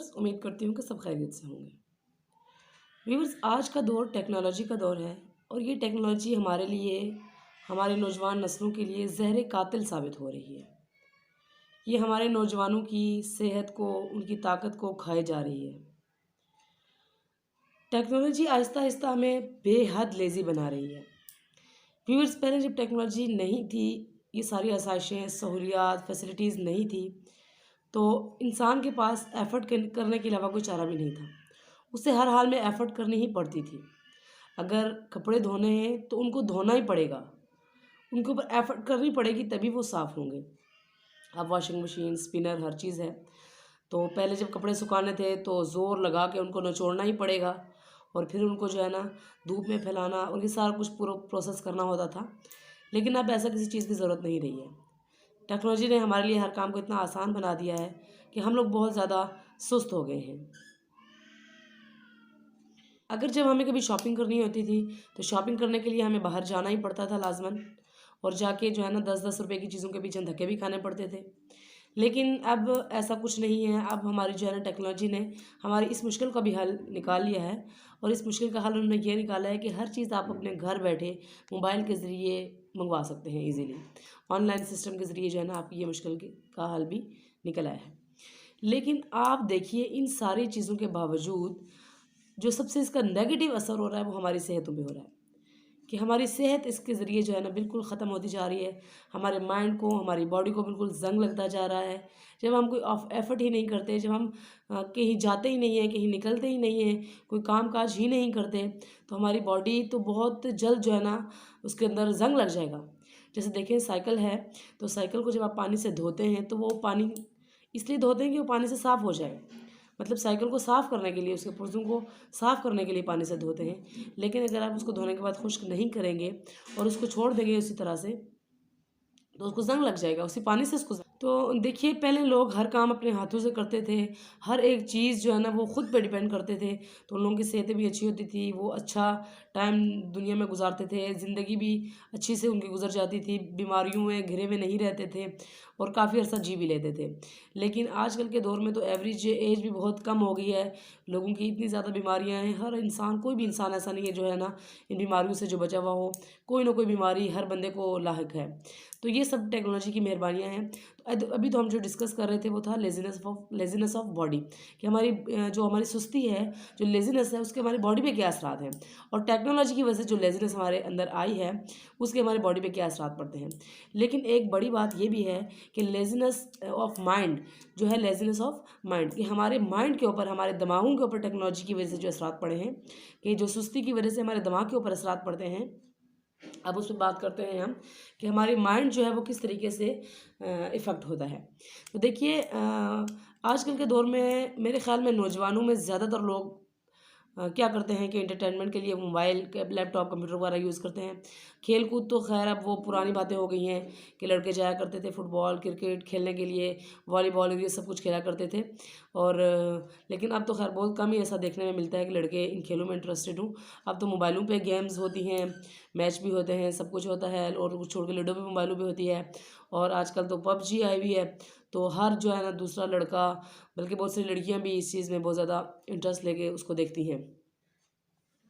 Viewers, उम्मीद करती हूँ कि सब खैरियत से होंगे। व्यूअर्स, आज का दौर टेक्नोलॉजी का दौर है और ये टेक्नोलॉजी हमारे लिए, हमारे नौजवान नस्लों के लिए ज़हर कातिल साबित हो रही है। ये हमारे नौजवानों की सेहत को, उनकी ताकत को खाए जा रही है। टेक्नोलॉजी आहिस्ता आहिस्ता हमें बेहद लेज़ी बना रही है। व्यूअर्स, पहले जब टेक्नोलॉजी नहीं थी, ये सारी आसाइशें, सहूलियात, फैसिलिटीज़ नहीं थी, तो इंसान के पास एफ़र्ट करने के अलावा कोई चारा भी नहीं था। उसे हर हाल में एफ़र्ट करनी ही पड़ती थी। अगर कपड़े धोने हैं तो उनको धोना ही पड़ेगा, उनके ऊपर एफ़र्ट करनी पड़ेगी तभी वो साफ़ होंगे। अब वॉशिंग मशीन, स्पिनर हर चीज़ है। तो पहले जब कपड़े सुखाने थे तो ज़ोर लगा के उनको निचोड़ना ही पड़ेगा और फिर उनको जो है ना धूप में फैलाना, उनके सारा कुछ पूरा प्रोसेस करना होता था। लेकिन अब ऐसा किसी चीज़ की ज़रूरत नहीं रही है। टेक्नोलॉजी ने हमारे लिए हर काम को इतना आसान बना दिया है कि हम लोग बहुत ज़्यादा सुस्त हो गए हैं। अगर जब हमें कभी शॉपिंग करनी होती थी तो शॉपिंग करने के लिए हमें बाहर जाना ही पड़ता था लाज़मन, और जाके जो है ना 10-10 रुपए की चीज़ों के पीछे धक्के भी खाने पड़ते थे। लेकिन अब ऐसा कुछ नहीं है। अब हमारी जो है ना टेक्नोलॉजी ने हमारी इस मुश्किल का भी हल निकाल लिया है, और इस मुश्किल का हल उन्होंने ये निकाला है कि हर चीज़ आप अपने घर बैठे मोबाइल के ज़रिए मंगवा सकते हैं ईज़िली। ऑनलाइन सिस्टम के ज़रिए जो है ना आपकी ये मुश्किल का हल भी निकल आया है। लेकिन आप देखिए, इन सारी चीज़ों के बावजूद जो सबसे इसका नेगेटिव असर हो रहा है वो हमारी सेहतों पे हो रहा है, कि हमारी सेहत इसके ज़रिए जो है ना बिल्कुल ख़त्म होती जा रही है। हमारे माइंड को, हमारी बॉडी को बिल्कुल ज़ंग लगता जा रहा है। जब हम कोई एफ़र्ट ही नहीं करते, जब हम कहीं जाते ही नहीं हैं, कहीं निकलते ही नहीं हैं, कोई काम काज ही नहीं करते, तो हमारी बॉडी तो बहुत जल्द जो है ना उसके अंदर ज़ंग लग जाएगा। जैसे देखें, साइकिल है, तो साइकिल को जब आप पानी से धोते हैं तो वो पानी इसलिए धोते हैं कि वो पानी से साफ़ हो जाए। मतलब साइकिल को साफ़ करने के लिए, उसके पुर्ज़ों को साफ़ करने के लिए पानी से धोते हैं। लेकिन अगर आप उसको धोने के बाद खुश्क नहीं करेंगे और उसको छोड़ देंगे उसी तरह से, तो उसको ज़ंग लग जाएगा, उसी पानी से उसको तो देखिए, पहले लोग हर काम अपने हाथों से करते थे। हर एक चीज़ जो है ना वो खुद पे डिपेंड करते थे, तो उन लोगों की सेहतें भी अच्छी होती थी, वो अच्छा टाइम दुनिया में गुजारते थे, ज़िंदगी भी अच्छी से उनकी गुजर जाती थी, बीमारियों में घिरे हुए नहीं रहते थे और काफ़ी अर्सा जी भी लेते थे। लेकिन आजकल के दौर में तो एवरेज एज भी बहुत कम हो गई है, लोगों की इतनी ज़्यादा बीमारियाँ हैं। हर इंसान, कोई भी इंसान ऐसा नहीं है जो है ना इन बीमारियों से जो बचा हुआ हो। कोई ना कोई बीमारी हर बंदे को लाहिक है। तो ये सब टेक्नोलॉजी की मेहरबानियाँ हैं। तो अभी तो हम जो डिस्कस कर रहे थे वो था लेज़ीनेस ऑफ बॉडी, कि हमारी जो हमारी सुस्ती है, जो लेज़ीनेस है, उसके हमारी बॉडी पे क्या असरात हैं, और टेक्नोलॉजी की वजह से जो लेज़ीनेस हमारे अंदर आई है उसके हमारी बॉडी पे क्या असरात पड़ते हैं। लेकिन एक बड़ी बात ये भी है कि लेज़ीनेस ऑफ माइंड जो है, लेज़ीनेस ऑफ माइंड, कि हमारे माइंड के ऊपर, हमारे दिमागों के ऊपर टेक्नोलॉजी की वजह से जो असरात पड़े हैं, कि जो सुस्ती की वजह से हमारे दिमाग के ऊपर असरात पड़ते हैं। अब उस पर बात करते हैं हम कि हमारी माइंड जो है वो किस तरीके से इफ़ेक्ट होता है। तो देखिए, आजकल के दौर में मेरे ख़्याल में नौजवानों में ज़्यादातर लोग क्या करते हैं कि एंटरटेनमेंट के लिए मोबाइल, लैपटॉप, कंप्यूटर वगैरह यूज़ करते हैं। खेल कूद तो खैर अब वो पुरानी बातें हो गई हैं, कि लड़के जाया करते थे फुटबॉल, क्रिकेट खेलने के लिए, वॉलीबॉल, ये सब कुछ खेला करते थे। और लेकिन अब तो खैर बहुत कम ही ऐसा देखने में मिलता है कि लड़के इन खेलों में इंटरेस्टेड हों। अब तो मोबाइलों पे गेम्स होती हैं, मैच भी होते हैं, सब कुछ होता है, और कुछ छोड़ के लूडो भी मोबाइलों पे होती है। और आजकल तो पबजी आई हुई है, तो हर जो है ना दूसरा लड़का, बल्कि बहुत सी लड़कियां भी इस चीज़ में बहुत ज़्यादा इंटरेस्ट लेके उसको देखती हैं।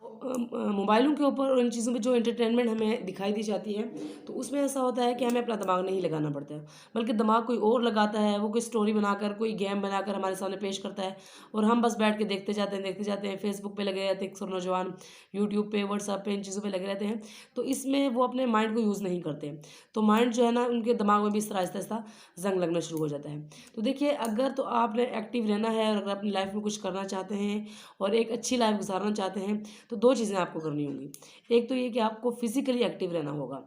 मोबाइलों के ऊपर और इन चीज़ों में जो एंटरटेनमेंट हमें दिखाई दी जाती है, तो उसमें ऐसा होता है कि हमें अपना दिमाग नहीं लगाना पड़ता है, बल्कि दिमाग कोई और लगाता है। वो कोई स्टोरी बनाकर, कोई गेम बनाकर हमारे सामने पेश करता है, और हम बस बैठ के देखते जाते हैं। फेसबुक पे लगे रहते हैं अक्सर नौजवान, यूट्यूब पे, व्हाट्सएप पे, इन चीज़ों पे लगे रहते हैं। तो इसमें वो अपने माइंड को यूज़ नहीं करते, तो माइंड जो है ना उनके दिमाग में भी इस तरह आहिस्ता आहिस्ता जंग लगना शुरू हो जाता है। तो देखिए, अगर तो आपने एक्टिव रहना है और अगर अपनी लाइफ में कुछ करना चाहते हैं और एक अच्छी लाइफ गुजारना चाहते हैं, तो दो चीज़ें आपको करनी होंगी। एक तो ये कि आपको फिज़िकली एक्टिव रहना होगा,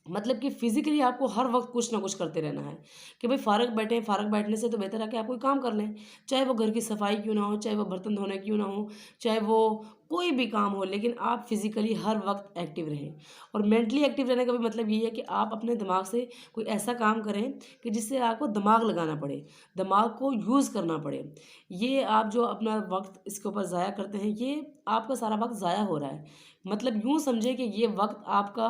मतलब कि फिज़िकली आपको हर वक्त कुछ ना कुछ करते रहना है, कि भाई फ़ारग बैठे हैं, फ़ारग बैठने से तो बेहतर है कि आप कोई काम कर लें। चाहे वो घर की सफाई क्यों ना हो, चाहे वो बर्तन धोने क्यों ना हो, चाहे वो कोई भी काम हो, लेकिन आप फिज़िकली हर वक्त एक्टिव रहें। और मेंटली एक्टिव रहने का भी मतलब ये है कि आप अपने दिमाग से कोई ऐसा काम करें कि जिससे आपको दिमाग लगाना पड़े, दिमाग को यूज़ करना पड़े। ये आप जो अपना वक्त इसके ऊपर ज़ाया करते हैं, ये आपका सारा वक्त ज़ाया हो रहा है। मतलब यूँ समझें कि ये वक्त आपका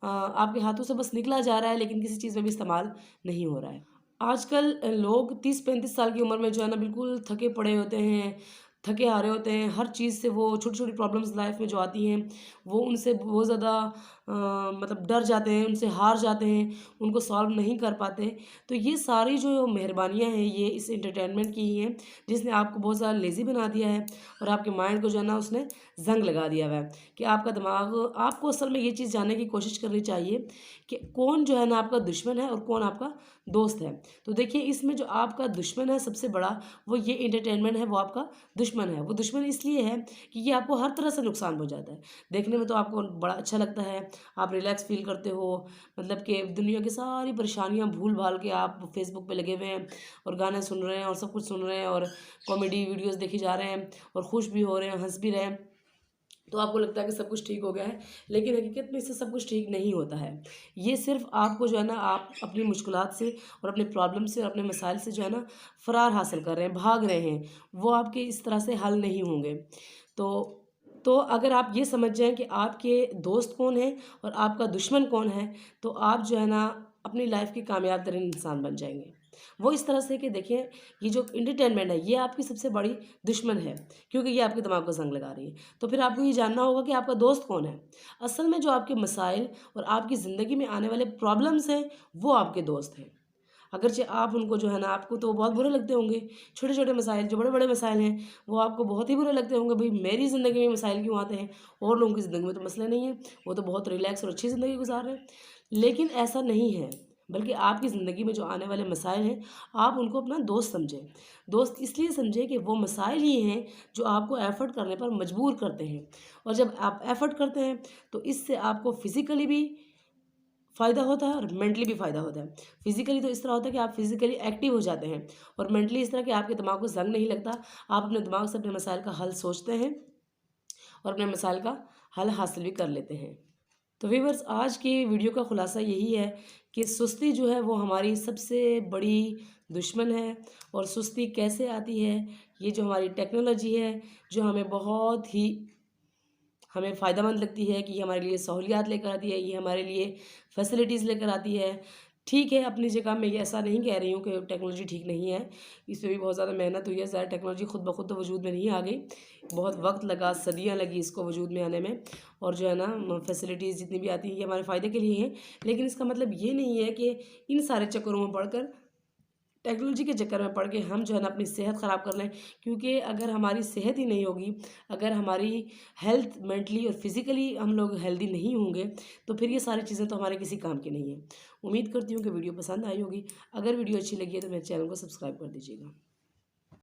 आपके हाथों से बस निकला जा रहा है, लेकिन किसी चीज़ में भी इस्तेमाल नहीं हो रहा है। आजकल लोग 30-35 साल की उम्र में जो है ना बिल्कुल थके पड़े होते हैं, थके हारे होते हैं। हर चीज़ से वो छोटी-छोटी प्रॉब्लम्स लाइफ में जो आती हैं, वो उनसे बहुत ज़्यादा मतलब डर जाते हैं, उनसे हार जाते हैं, उनको सॉल्व नहीं कर पाते। तो ये सारी जो मेहरबानियाँ हैं, ये इस एंटरटेनमेंट की ही हैं, जिसने आपको बहुत ज़्यादा लेज़ी बना दिया है और आपके माइंड को जो है ना उसने ज़ंग लगा दिया हुआ है कि आपका दिमाग आपको असल में ये चीज़ जानने की कोशिश करनी चाहिए कि कौन जो है ना आपका दुश्मन है और कौन आपका दोस्त है। तो देखिए इसमें जो आपका दुश्मन है सबसे बड़ा, वो ये एंटरटेनमेंट है, वो आपका दुश्मन है। वो दुश्मन इसलिए है कि ये आपको हर तरह से नुकसान पहुँचाता है। देखने में तो आपको बड़ा अच्छा लगता है, आप रिलैक्स फ़ील करते हो, मतलब कि दुनिया की सारी परेशानियाँ भूल-भाल के आप फ़ेसबुक पे लगे हुए हैं और गाने सुन रहे हैं और सब कुछ सुन रहे हैं और कॉमेडी वीडियोज़ देखे जा रहे हैं और खुश भी हो रहे हैं, हँस भी रहे हैं। तो आपको लगता है कि सब कुछ ठीक हो गया है, लेकिन हकीकत में इससे सब कुछ ठीक नहीं होता है। ये सिर्फ़ आपको जो है ना आप अपनी मुश्किलात से और अपने प्रॉब्लम से और अपने मसाइल से जो है ना फ़रार हासिल कर रहे हैं, भाग रहे हैं, वो आपके इस तरह से हल नहीं होंगे। तो तो अगर आप ये समझ जाएँ कि आपके दोस्त कौन हैं और आपका दुश्मन कौन है, तो आप जो है ना अपनी लाइफ़ के कामयाब तरीन इंसान बन जाएँगे। वो इस तरह से कि देखिए, ये जो एंटरटेनमेंट है, ये आपकी सबसे बड़ी दुश्मन है, क्योंकि ये आपके दिमाग को ज़ंग लगा रही है। तो फिर आपको ये जानना होगा कि आपका दोस्त कौन है। असल में जो आपके मसाइल और आपकी ज़िंदगी में आने वाले प्रॉब्लम्स हैं, वो आपके दोस्त हैं। अगरचे आप उनको जो है ना आपको तो बहुत बुरे लगते होंगे, छोटे-छोटे मसाइल, जो बड़े-बड़े मसाइल हैं, वो आपको बहुत ही बुरे लगते होंगे, भई मेरी ज़िंदगी में मसाइल क्यों आते हैं? और लोगों की ज़िंदगी में तो मसले नहीं हैं, वो तो बहुत रिलैक्स और अच्छी ज़िंदगी गुज़ार रहे हैं। लेकिन ऐसा नहीं है, बल्कि आपकी ज़िंदगी में जो आने वाले मसाइल हैं, आप उनको अपना दोस्त समझें। दोस्त इसलिए समझें कि वो मसाइल ही हैं, जो आपको एफ़र्ट करने पर मजबूर करते हैं और जब आप एफ़र्ट करते हैं, तो इससे आपको फ़िज़िकली भी फ़ायदा होता है और मेंटली भी फ़ायदा होता है। फ़िज़िकली तो इस तरह होता है कि आप फ़िज़िकली एक्टिव हो जाते हैं और मेंटली इस तरह कि आपके दिमाग को ज़ंग नहीं लगता। आप अपने दिमाग से अपने मसाइल का हल सोचते हैं और अपने मसाइल का हल हासिल भी कर लेते हैं। तो व्यूअर्स, आज की वीडियो का खुलासा यही है कि सुस्ती जो है वो हमारी सबसे बड़ी दुश्मन है। और सुस्ती कैसे आती है? ये जो हमारी टेक्नोलॉजी है, जो हमें बहुत ही हमें फ़ायदेमंद लगती है कि ये हमारे लिए सहूलियात लेकर आती है, ये हमारे लिए फैसिलिटीज़ लेकर आती है। ठीक है, अपनी जगह मैं ये ऐसा नहीं कह रही हूँ कि टेक्नोलॉजी ठीक नहीं है, इस पे भी बहुत ज़्यादा मेहनत हुई है। ज़ाहिर टेक्नोलॉजी खुद ब खुद तो वजूद में नहीं आ गई, बहुत वक़्त लगा, सदियाँ लगी इसको वजूद में आने में। और जो है ना फैसिलिटीज़ जितनी भी आती हैं, ये हमारे फ़ायदे के लिए हैं। लेकिन इसका मतलब ये नहीं है कि इन सारे चक्करों में पड़कर, टेक्नोलॉजी के चक्कर में पड़ के हम जो है ना अपनी सेहत ख़राब कर लें। क्योंकि अगर हमारी सेहत ही नहीं होगी, अगर हमारी हेल्थ मेंटली और फिज़िकली हम लोग हेल्दी नहीं होंगे, तो फिर ये सारी चीज़ें तो हमारे किसी काम की नहीं है। उम्मीद करती हूँ कि वीडियो पसंद आई होगी। अगर वीडियो अच्छी लगी है तो मेरे चैनल को सब्सक्राइब कर दीजिएगा।